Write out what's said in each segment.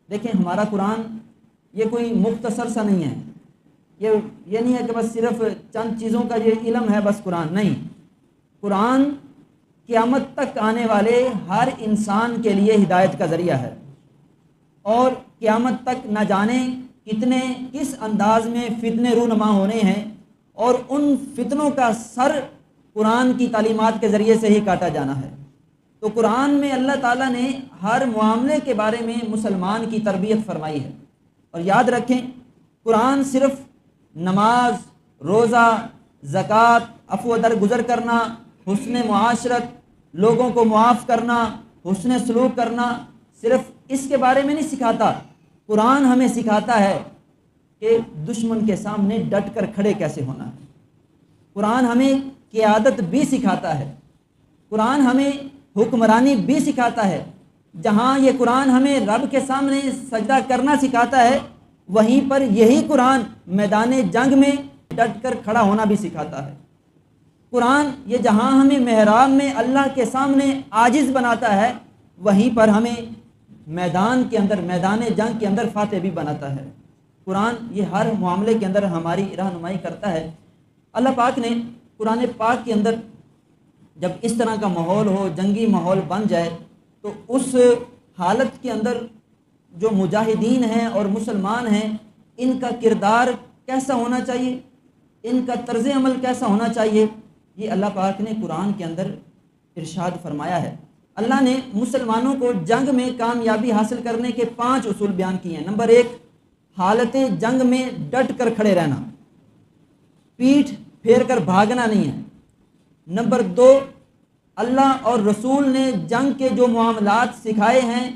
دیکھیں ہمارا قرآن یہ کوئی مختصر سا نہیں ہے، یہ نہیں ہے کہ بس صرف چند چیزوں کا یہ علم ہے بس قرآن، نہیں، قرآن قیامت تک آنے والے ہر انسان کے لیے ہدایت کا ذریعہ ہے، اور قیامت تک نہ جانے کس انداز میں فتنے رونما ہونے ہیں، اور ان فتنوں کا سر قرآن کی تعلیمات کے ذریعے سے ہی کاٹا جانا ہے۔ تو قرآن میں اللہ تعالیٰ نے ہر معاملے کے بارے میں مسلمان کی تربیت فرمائی ہے۔ اور یاد رکھیں، قرآن صرف نماز، روزہ، زکوٰۃ، عفو درگزر کرنا، حسن معاشرت، لوگوں کو معاف کرنا، حسن سلوک کرنا، صرف اس کے بارے میں نہیں سکھاتا۔ قرآن ہمیں سکھاتا ہے کہ دشمن کے سامنے ڈٹ کر کھڑے کیسے ہونا ہے۔ قرآن ہمیں قیادت بھی سکھاتا ہے، قرآن ہمیں حکمرانی بھی سکھاتا ہے۔ جہاں یہ قرآن ہمیں رب کے سامنے سجدہ کرنا سکھاتا ہے، وہیں پر یہی قرآن میدان جنگ میں ڈٹ کر کھڑا ہونا بھی سکھاتا ہے۔ قرآن یہ جہاں ہمیں محراب میں اللہ کے سامنے عاجز بناتا ہے، وہیں پر ہمیں میدان کے اندر، میدان جنگ کے اندر فاتح بھی بناتا ہے۔ قرآن یہ ہر معاملے کے اندر ہماری رہنمائی کرتا ہے۔ اللہ پاک نے قرآن پاک کے اندر جب اس طرح کا ماحول ہو، جنگی ماحول بن جائے، تو اس حالت کے اندر جو مجاہدین ہیں اور مسلمان ہیں، ان کا کردار کیسا ہونا چاہیے، ان کا طرز عمل کیسا ہونا چاہیے، یہ اللہ پاک نے قرآن کے اندر ارشاد فرمایا ہے۔ اللہ نے مسلمانوں کو جنگ میں کامیابی حاصل کرنے کے 5 اصول بیان کیے ہیں۔ نمبر 1، حالت جنگ میں ڈٹ کر کھڑے رہنا، پیٹھ پھیر کر بھاگنا نہیں ہے۔ نمبر 2، اللہ اور رسول نے جنگ کے جو معاملات سکھائے ہیں،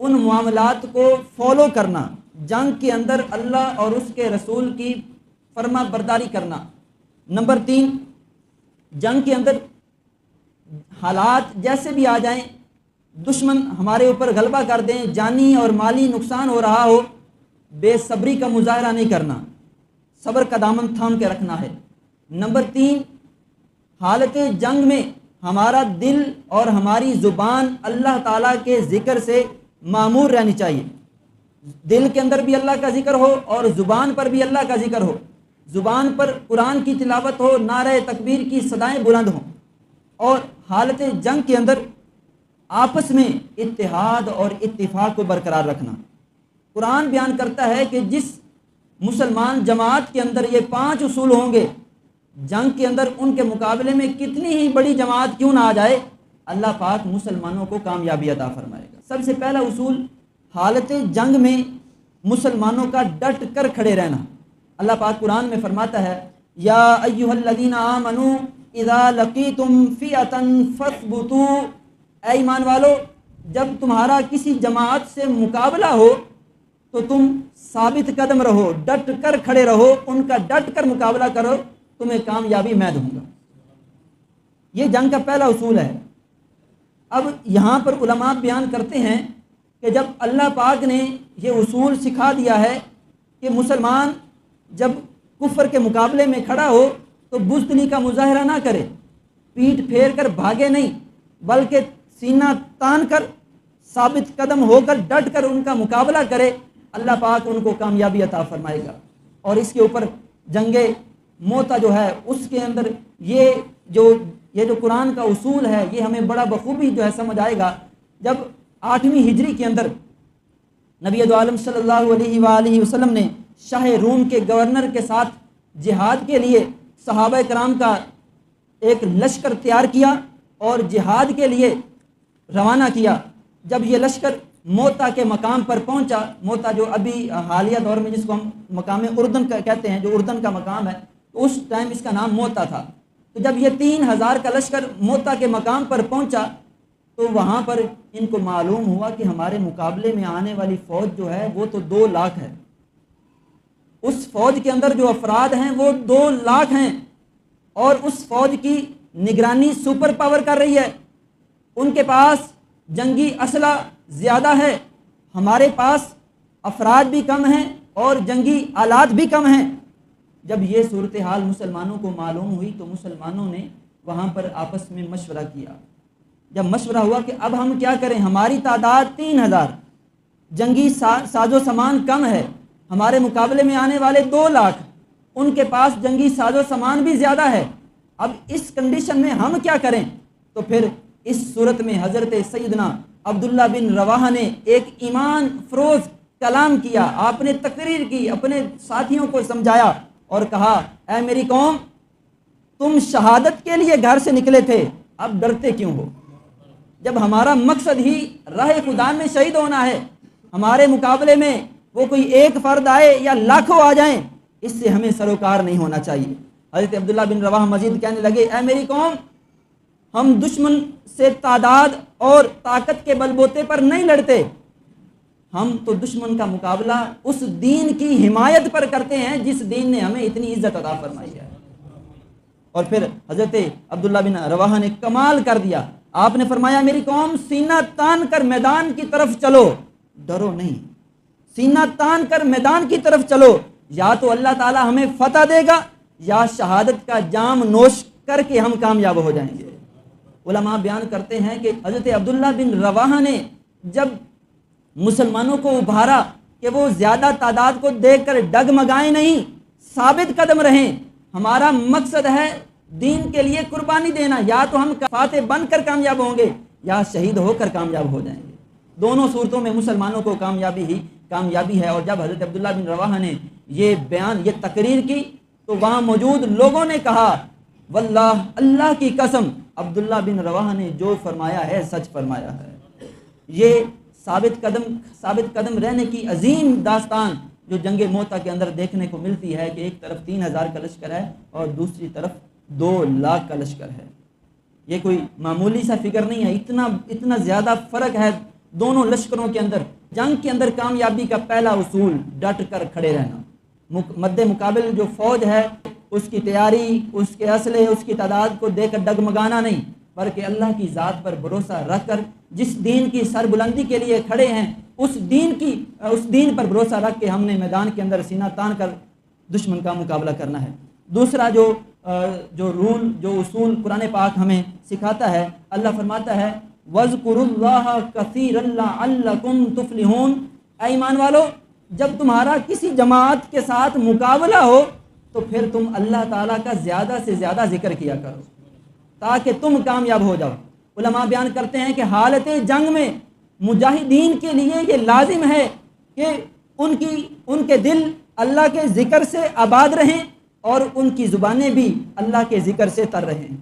ان معاملات کو فالو کرنا، جنگ کے اندر اللہ اور اس کے رسول کی فرما برداری کرنا۔ نمبر 3، جنگ کے اندر حالات جیسے بھی آ جائیں، دشمن ہمارے اوپر غلبہ کر دیں، جانی اور مالی نقصان ہو رہا ہو، بے صبری کا مظاہرہ نہیں کرنا، صبر کا دامن تھام کے رکھنا ہے۔ نمبر 3، حالت جنگ میں ہمارا دل اور ہماری زبان اللہ تعالیٰ کے ذکر سے معمور رہنی چاہیے۔ دل کے اندر بھی اللہ کا ذکر ہو اور زبان پر بھی اللہ کا ذکر ہو، زبان پر قرآن کی تلاوت ہو، نعرہ تکبیر کی صدائیں بلند ہوں، اور حالت جنگ کے اندر آپس میں اتحاد اور اتفاق کو برقرار رکھنا۔ قرآن بیان کرتا ہے کہ جس مسلمان جماعت کے اندر یہ 5 اصول ہوں گے، جنگ کے اندر ان کے مقابلے میں کتنی ہی بڑی جماعت کیوں نہ آ جائے، اللہ پاک مسلمانوں کو کامیابی عطا فرمائے گا۔ سب سے پہلا اصول، حالت جنگ میں مسلمانوں کا ڈٹ کر کھڑے رہنا۔ اللہ پاک قرآن میں فرماتا ہے، یا ایھا الذین آمنوا اذا لقیتم فئۃ فاثبتوا، اے ایمان والو، جب تمہارا کسی جماعت سے مقابلہ ہو تو تم ثابت قدم رہو، ڈٹ کر کھڑے رہو، ان کا ڈٹ کر مقابلہ کرو، تمہیں کامیابی میں دوں گا۔ یہ جنگ کا پہلا اصول ہے۔ اب یہاں پر علماء بیان کرتے ہیں کہ جب اللہ پاک نے یہ اصول سکھا دیا ہے کہ مسلمان جب کفر کے مقابلے میں کھڑا ہو تو بزدلی کا مظاہرہ نہ کرے، پیٹھ پھیر کر بھاگے نہیں، بلکہ سینہ تان کر ثابت قدم ہو کر ڈٹ کر ان کا مقابلہ کرے، اللہ پاک ان کو کامیابی عطا فرمائے گا۔ اور اس کے اوپر جنگ موتا جو ہے، اس کے اندر یہ جو قرآن کا اصول ہے، یہ ہمیں بڑا بخوبی جو ہے سمجھ آئے گا جب 8ویں ہجری کے اندر نبی دو عالم صلی اللہ علیہ وآلہ وسلم نے شاہ روم کے گورنر کے ساتھ جہاد کے لیے صحابہ کرام کا ایک لشکر تیار کیا اور جہاد کے لیے روانہ کیا۔ جب یہ لشکر موتا کے مقام پر پہنچا، موتا جو ابھی حالیہ دور میں جس کو ہم مقام اردن کہتے ہیں، جو اردن کا مقام ہے، اس ٹائم اس کا نام موتا تھا۔ تو جب یہ 3000 کا لشکر موتا کے مقام پر پہنچا تو وہاں پر ان کو معلوم ہوا کہ ہمارے مقابلے میں آنے والی فوج جو ہے وہ تو 2 لاکھ ہے، اس فوج کے اندر جو افراد ہیں وہ 2 لاکھ ہیں، اور اس فوج کی نگرانی سپر پاور کر رہی ہے، ان کے پاس جنگی اسلحہ زیادہ ہے، ہمارے پاس افراد بھی کم ہیں اور جنگی آلات بھی کم ہیں۔ جب یہ صورتحال مسلمانوں کو معلوم ہوئی تو مسلمانوں نے وہاں پر آپس میں مشورہ کیا۔ جب مشورہ ہوا کہ اب ہم کیا کریں، ہماری تعداد 3000 جنگی ساز و سامان کم ہے، ہمارے مقابلے میں آنے والے 2 لاکھ، ان کے پاس جنگی ساز و سامان بھی زیادہ ہے، اب اس کنڈیشن میں ہم کیا کریں؟ تو پھر اس صورت میں حضرت سیدنا عبداللہ بن رواحہ نے ایک ایمان فروز کلام کیا، آپ نے تقریر کی، اپنے ساتھیوں کو سمجھایا اور کہا اے میری قوم، تم شہادت کے لیے گھر سے نکلے تھے، اب ڈرتے کیوں ہو؟ جب ہمارا مقصد ہی راہ خدا میں شہید ہونا ہے، ہمارے مقابلے میں وہ کوئی ایک فرد آئے یا لاکھوں آ جائیں، اس سے ہمیں سروکار نہیں ہونا چاہیے۔ حضرت عبداللہ بن رواحہ مزید کہنے لگے اے میری قوم، ہم دشمن سے تعداد اور طاقت کے بل بوتے پر نہیں لڑتے، ہم تو دشمن کا مقابلہ اس دین کی حمایت پر کرتے ہیں جس دین نے ہمیں اتنی عزت عطا فرمائی ہے۔ اور پھر حضرت عبداللہ بن رواحہ نے کمال کر دیا، آپ نے فرمایا میری قوم، سینہ تان کر میدان کی طرف چلو، ڈرو نہیں، سینہ تان کر میدان کی طرف چلو، یا تو اللہ تعالی ہمیں فتح دے گا یا شہادت کا جام نوش کر کے ہم کامیاب ہو جائیں گے۔ علماء بیان کرتے ہیں کہ حضرت عبداللہ بن رواحہ نے جب مسلمانوں کو ابھارا کہ وہ زیادہ تعداد کو دیکھ کر ڈگمگائیں نہیں، ثابت قدم رہیں، ہمارا مقصد ہے دین کے لیے قربانی دینا، یا تو ہم فاتح بن کر کامیاب ہوں گے یا شہید ہو کر کامیاب ہو جائیں گے، دونوں صورتوں میں مسلمانوں کو کامیابی ہے۔ اور جب حضرت عبداللہ بن رواحہ نے یہ بیان، یہ تقریر کی، تو وہاں موجود لوگوں نے کہا واللہ، اللہ کی قسم، عبداللہ بن رواحہ نے جو فرمایا ہے سچ فرمایا ہے۔ یہ ثابت قدم رہنے کی عظیم داستان جو جنگ موتا کے اندر دیکھنے کو ملتی ہے کہ ایک طرف 3000 کا لشکر ہے اور دوسری طرف 2 لاکھ کا لشکر ہے، یہ کوئی معمولی سا فگر نہیں ہے، اتنا زیادہ فرق ہے دونوں لشکروں کے اندر۔ جنگ کے اندر کامیابی کا پہلا اصول ڈٹ کر کھڑے رہنا، مد مقابل جو فوج ہے اس کی تیاری، اس کے اسلحے، اس کی تعداد کو دیکھ کر ڈگمگانا نہیں، بلکہ اللہ کی ذات پر بھروسہ رکھ کر جس دین کی سربلندی کے لیے کھڑے ہیں اس دین پر بھروسہ رکھ کے ہم نے میدان کے اندر سینہ تان کر دشمن کا مقابلہ کرنا ہے۔ دوسرا جو اصول قرآن پاک ہمیں سکھاتا ہے، اللہ فرماتا ہے وَاذْكُرُوا اللَّهَ كَثِيرًا لَعَلَّكُمْ تُفْلِحُونَ، اے ایمان والو، جب تمہارا کسی جماعت کے ساتھ مقابلہ ہو تو پھر تم اللہ تعالیٰ کا زیادہ سے زیادہ ذکر کیا کرو تاکہ تم کامیاب ہو جاؤ۔ علماء بیان کرتے ہیں کہ حالت جنگ میں مجاہدین کے لیے یہ لازم ہے کہ ان کے دل اللہ کے ذکر سے آباد رہیں اور ان کی زبانیں بھی اللہ کے ذکر سے تر رہیں۔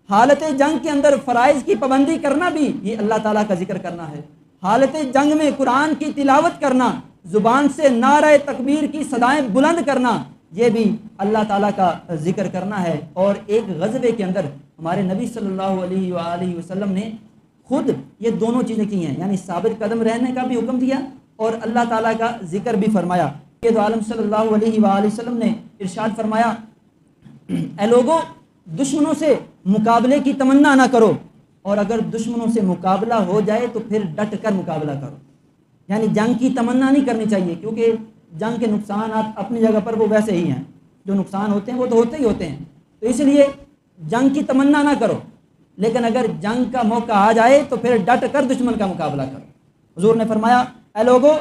حالت جنگ کے اندر فرائض کی پابندی کرنا بھی یہ اللہ تعالیٰ کا ذکر کرنا ہے۔ حالت جنگ میں قرآن کی تلاوت کرنا، زبان سے نعرہ تکبیر کی صدائیں بلند کرنا، یہ بھی اللہ تعالیٰ کا ذکر کرنا ہے۔ اور ایک غزوے کے اندر ہمارے نبی صلی اللہ علیہ وآلہ وسلم نے خود یہ دونوں چیزیں کی ہیں، یعنی ثابت قدم رہنے کا بھی حکم دیا اور اللہ تعالیٰ کا ذکر بھی فرمایا۔ کہ دو عالم صلی اللہ علیہ وآلہ وسلم نے ارشاد فرمایا اے لوگو، دشمنوں سے مقابلے کی تمنا نہ کرو، اور اگر دشمنوں سے مقابلہ ہو جائے تو پھر ڈٹ کر مقابلہ کرو، یعنی جنگ کی تمنا نہیں کرنی چاہیے، کیونکہ جنگ کے نقصانات اپنی جگہ پر وہ ویسے ہی ہیں، جو نقصان ہوتے ہیں وہ تو ہوتے ہی ہوتے ہیں، تو اس لیے جنگ کی تمنا نہ کرو، لیکن اگر جنگ کا موقع آ جائے تو پھر ڈٹ کر دشمن کا مقابلہ کرو۔ حضور نے فرمایا اے لوگو،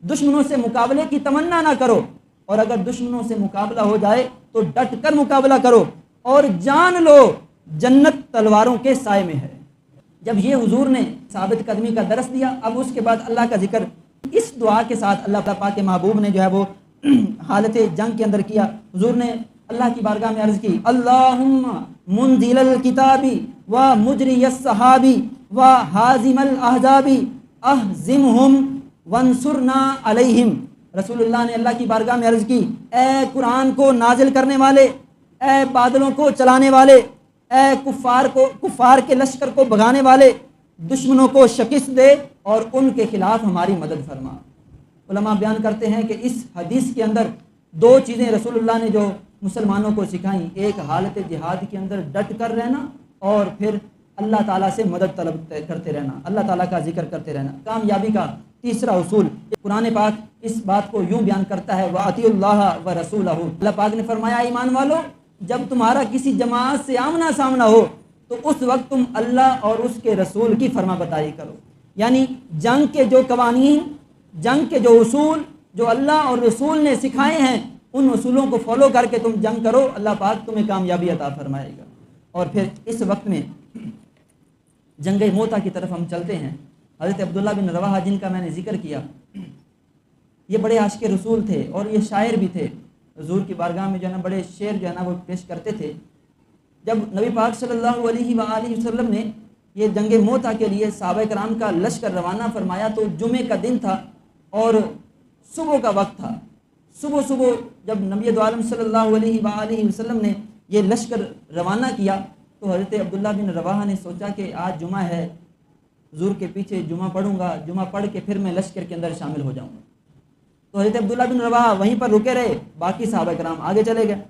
دشمنوں سے مقابلے کی تمنا نہ کرو، اور اگر دشمنوں سے مقابلہ ہو جائے تو ڈٹ کر مقابلہ کرو، اور جان لو جنت تلواروں کے سائے میں ہے۔ جب یہ حضور نے ثابت قدمی کا درس دیا، اب اس کے بعد اللہ کا ذکر اس دعا کے ساتھ اللہ پاک کے محبوب نے جو ہے وہ حالت جنگ کے اندر کیا۔ حضور نے اللہ کی بارگاہ میں عرض کی اللہم منزل الکتابی و مجری السحابی و حازم الاحزابی اہزمہم وانصرنا علیہم۔ رسول اللہ نے اللہ کی بارگاہ میں عرض کی اے قرآن کو نازل کرنے والے، اے بادلوں کو چلانے والے، اے کفار کے لشکر کو بھگانے والے، دشمنوں کو شکست دے اور ان کے خلاف ہماری مدد فرما۔ علماء بیان کرتے ہیں کہ اس حدیث کے اندر 2 چیزیں رسول اللہ نے جو مسلمانوں کو سکھائیں، ایک حالت جہاد کے اندر ڈٹ کر رہنا، اور پھر اللہ تعالیٰ سے مدد طلب کرتے رہنا، اللہ تعالیٰ کا ذکر کرتے رہنا۔ کامیابی کا تیسرا اصول قرآن پاک اس بات کو یوں بیان کرتا ہے وَأَطِیعُوا اللَّهَ وَرَسُولَهُ۔ اللہ پاک نے فرمایا ایمان والو، جب تمہارا کسی جماعت سے آمنا سامنا ہو تو اس وقت تم اللہ اور اس کے رسول کی فرما برداری کرو، یعنی جنگ کے جو قوانین جنگ کے جو اصول جو اللہ اور رسول نے سکھائے ہیں ان اصولوں کو فالو کر کے تم جنگ کرو، اللہ پاک تمہیں کامیابی عطا فرمائے گا۔ اور پھر اس وقت میں جنگ موتا کی طرف ہم چلتے ہیں۔ حضرت عبداللہ بن رواحہ جن کا میں نے ذکر کیا، یہ بڑے عاشق رسول تھے اور یہ شاعر بھی تھے، حضور کی بارگاہ میں جو ہے نا بڑے شعر جو ہے نا وہ پیش کرتے تھے۔ جب نبی پاک صلی اللہ علیہ وآلہ وسلم نے یہ جنگ موتا کے لیے صحابہ کرام کا لشکر روانہ فرمایا تو جمعے کا دن تھا اور صبح کا وقت تھا۔ صبح جب نبی دو عالم صلی اللہ علیہ وآلہ وسلم نے یہ لشکر روانہ کیا تو حضرت عبداللہ بن رواحہ نے سوچا کہ آج جمعہ ہے، حضور کے پیچھے جمعہ پڑھوں گا، جمعہ پڑھ کے پھر میں لشکر کے اندر شامل ہو جاؤں گا۔ تو حضرت عبداللہ بن رواحہ وہیں پر رکے رہے، باقی صحابہ کرام آگے چلے گئے۔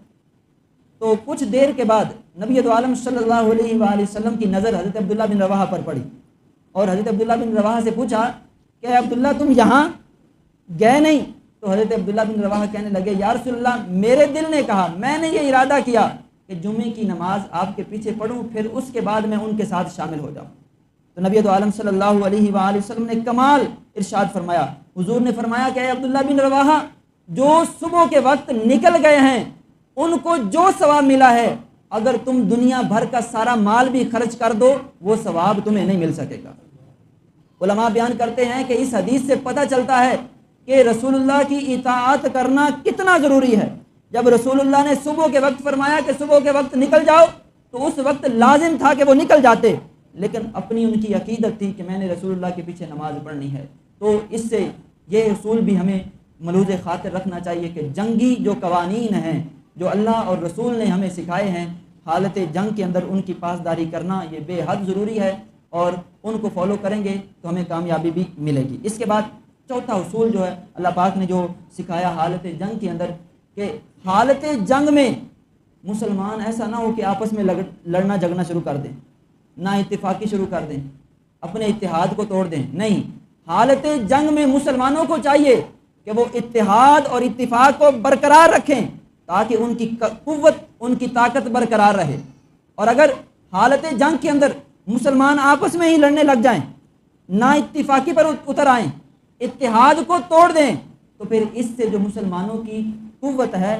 تو کچھ دیر کے بعد نبی دو عالم صلی اللہ علیہ وآلہ وسلم کی نظر حضرت عبداللہ بن رواحہ پر پڑی اور حضرت عبداللہ بن رواحہ سے پوچھا کہ عبداللہ تم یہاں گئے نہیں؟ تو حضرت عبداللہ بن رواحہ کہنے لگے یا رسول اللہ میرے دل نے کہا، میں نے یہ ارادہ کیا کہ جمعے کی نماز آپ کے پیچھے پڑھوں، پھر اس کے بعد میں ان کے ساتھ شامل ہو جاؤں۔ تو نبی دو عالم صلی اللہ علیہ وآلہ وسلم نے کمال ارشاد فرمایا، حضور نے فرمایا کہ اے عبداللہ بن رواحہ، جو صبح کے وقت نکل گئے ہیں ان کو جو ثواب ملا ہے اگر تم دنیا بھر کا سارا مال بھی خرچ کر دو وہ ثواب تمہیں نہیں مل سکے گا۔ علماء بیان کرتے ہیں کہ اس حدیث سے پتہ چلتا ہے کہ رسول اللہ کی اطاعت کرنا کتنا ضروری ہے۔ جب رسول اللہ نے صبح کے وقت فرمایا کہ صبح کے وقت نکل جاؤ تو اس وقت لازم تھا کہ وہ نکل جاتے، لیکن اپنی ان کی عقیدت تھی کہ میں نے رسول اللہ کے پیچھے نماز پڑھنی ہے۔ تو اس سے یہ اصول بھی ہمیں ملحوظ خاطر رکھنا چاہیے کہ جنگی جو قوانین ہیں جو اللہ اور رسول نے ہمیں سکھائے ہیں، حالت جنگ کے اندر ان کی پاسداری کرنا یہ بے حد ضروری ہے، اور ان کو فالو کریں گے تو ہمیں کامیابی بھی ملے گی۔ اس کے بعد چوتھا اصول جو ہے اللہ پاک نے جو سکھایا حالت جنگ کے اندر، کہ حالت جنگ میں مسلمان ایسا نہ ہو کہ آپس میں لڑنا جھگڑنا شروع کر دیں، نہ اتفاقی شروع کر دیں، اپنے اتحاد کو توڑ دیں۔ نہیں، حالت جنگ میں مسلمانوں کو چاہیے کہ وہ اتحاد اور اتفاق کو برقرار رکھیں تاکہ ان کی قوت، ان کی طاقت برقرار رہے۔ اور اگر حالت جنگ کے اندر مسلمان آپس میں ہی لڑنے لگ جائیں، نہ اتفاقی پر اتر آئیں، اتحاد کو توڑ دیں، تو پھر اس سے جو مسلمانوں کی قوت ہے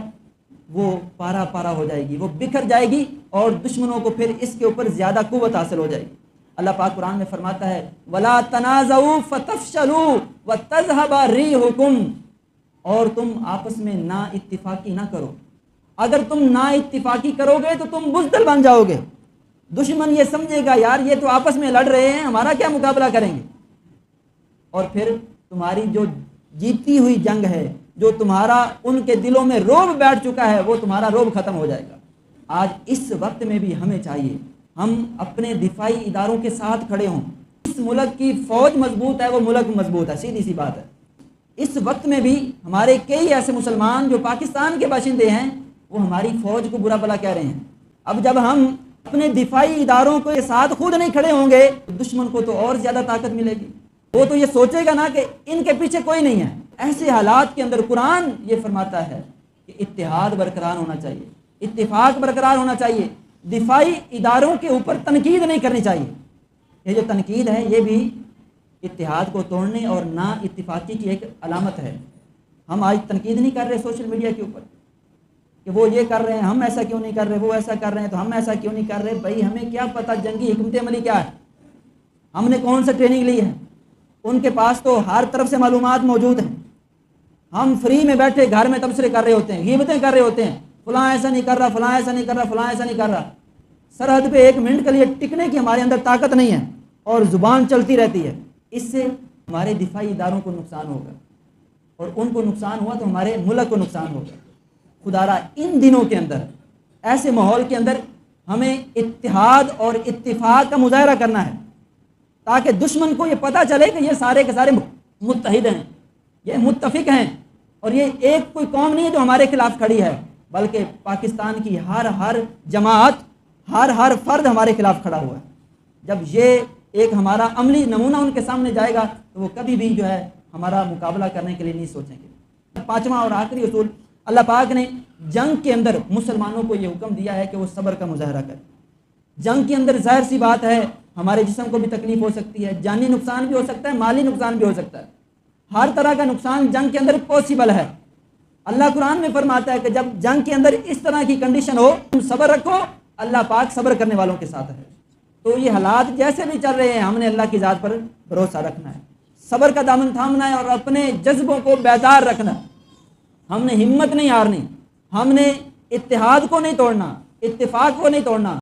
وہ پارا پارا ہو جائے گی، وہ بکھر جائے گی، اور دشمنوں کو پھر اس کے اوپر زیادہ قوت حاصل ہو جائے گی۔ اللہ پاک قرآن میں فرماتا ہے وَلَا تَنَازَعُوا فَتَفْشَلُوا وَتَذْهَبَ رِيحُكُمْ، اور تم آپس میں نا اتفاقی نہ کرو۔ اگر تم نا اتفاقی کرو گے تو تم بزدل بن جاؤ گے، دشمن یہ سمجھے گا یار یہ تو آپس میں لڑ رہے ہیں، ہمارا کیا مقابلہ کریں گے، اور پھر تمہاری جو جیتی ہوئی جنگ ہے، جو تمہارا ان کے دلوں میں رعب بیٹھ چکا ہے، وہ تمہارا رعب ختم ہو جائے گا۔ آج اس وقت میں بھی ہمیں چاہیے ہم اپنے دفاعی اداروں کے ساتھ کھڑے ہوں۔ اس ملک کی فوج مضبوط ہے، وہ ملک مضبوط ہے، سیدھی سی بات ہے۔ اس وقت میں بھی ہمارے کئی ایسے مسلمان جو پاکستان کے باشندے ہیں وہ ہماری فوج کو برا بھلا کہہ رہے ہیں۔ اب جب ہم اپنے دفاعی اداروں کے ساتھ خود نہیں کھڑے ہوں گے تو دشمن کو تو اور زیادہ طاقت ملے گی، وہ تو یہ سوچے گا نا کہ ان کے پیچھے کوئی نہیں ہے۔ ایسے حالات کے اندر قرآن یہ فرماتا ہے کہ اتحاد برقرار ہونا چاہیے، اتفاق برقرار ہونا چاہیے، دفاعی اداروں کے اوپر تنقید نہیں کرنی چاہیے۔ یہ جو تنقید ہے یہ بھی اتحاد کو توڑنے اور نا اتفاقی کی ایک علامت ہے۔ ہم آج تنقید نہیں کر رہے سوشل میڈیا کے اوپر کہ وہ یہ کر رہے ہیں، ہم ایسا کیوں نہیں کر رہے، وہ ایسا کر رہے ہیں تو ہم ایسا کیوں نہیں کر رہے۔ بھائی ہمیں کیا پتہ جنگی حکمت عملی کیا ہے، ہم نے کون سا ٹریننگ لی ہے، ان کے پاس تو ہر طرف سے معلومات موجود ہیں۔ ہم فری میں بیٹھے گھر میں تبصرے کر رہے ہوتے ہیں، غیبتیں کر رہے ہوتے ہیں، فلاں ایسا نہیں کر رہا، فلاں ایسا نہیں کر رہا، فلاں ایسا نہیں کر رہا۔ سرحد پہ 1 منٹ کے لیے ٹکنے کی ہمارے اندر طاقت نہیں ہے اور زبان چلتی رہتی ہے۔ اس سے ہمارے دفاعی اداروں کو نقصان ہوگا، اور ان کو نقصان ہوا تو ہمارے ملک کو نقصان ہوگا۔ خدا را ان دنوں کے اندر، ایسے ماحول کے اندر ہمیں اتحاد اور اتفاق کا مظاہرہ کرنا ہے تاکہ دشمن کو یہ پتہ چلے کہ یہ سارے کے سارے متحد ہیں، یہ متفق ہیں، اور یہ ایک کوئی قوم نہیں ہے جو ہمارے خلاف کھڑی ہے، بلکہ پاکستان کی ہر جماعت، ہر فرد ہمارے خلاف کھڑا ہوا ہے۔ جب یہ ایک ہمارا عملی نمونہ ان کے سامنے جائے گا تو وہ کبھی بھی جو ہے ہمارا مقابلہ کرنے کے لیے نہیں سوچیں گے۔ 5واں اور آخری اصول، اللہ پاک نے جنگ کے اندر مسلمانوں کو یہ حکم دیا ہے کہ وہ صبر کا مظاہرہ کریں۔ جنگ کے اندر ظاہر سی بات ہے ہمارے جسم کو بھی تکلیف ہو سکتی ہے، جانی نقصان بھی ہو سکتا ہے، مالی نقصان بھی ہو سکتا ہے، ہر طرح کا نقصان جنگ کے اندر پاسبل ہے۔ اللہ قرآن میں فرماتا ہے کہ جب جنگ کے اندر اس طرح کی کنڈیشن ہو تم صبر رکھو، اللہ پاک صبر کرنے والوں کے ساتھ ہے۔ تو یہ حالات جیسے بھی چل رہے ہیں ہم نے اللہ کی ذات پر بھروسہ رکھنا ہے، صبر کا دامن تھامنا ہے اور اپنے جذبوں کو بیدار رکھنا ہے۔ ہم نے ہمت نہیں ہارنی، ہم نے اتحاد کو نہیں توڑنا، اتفاق کو نہیں توڑنا۔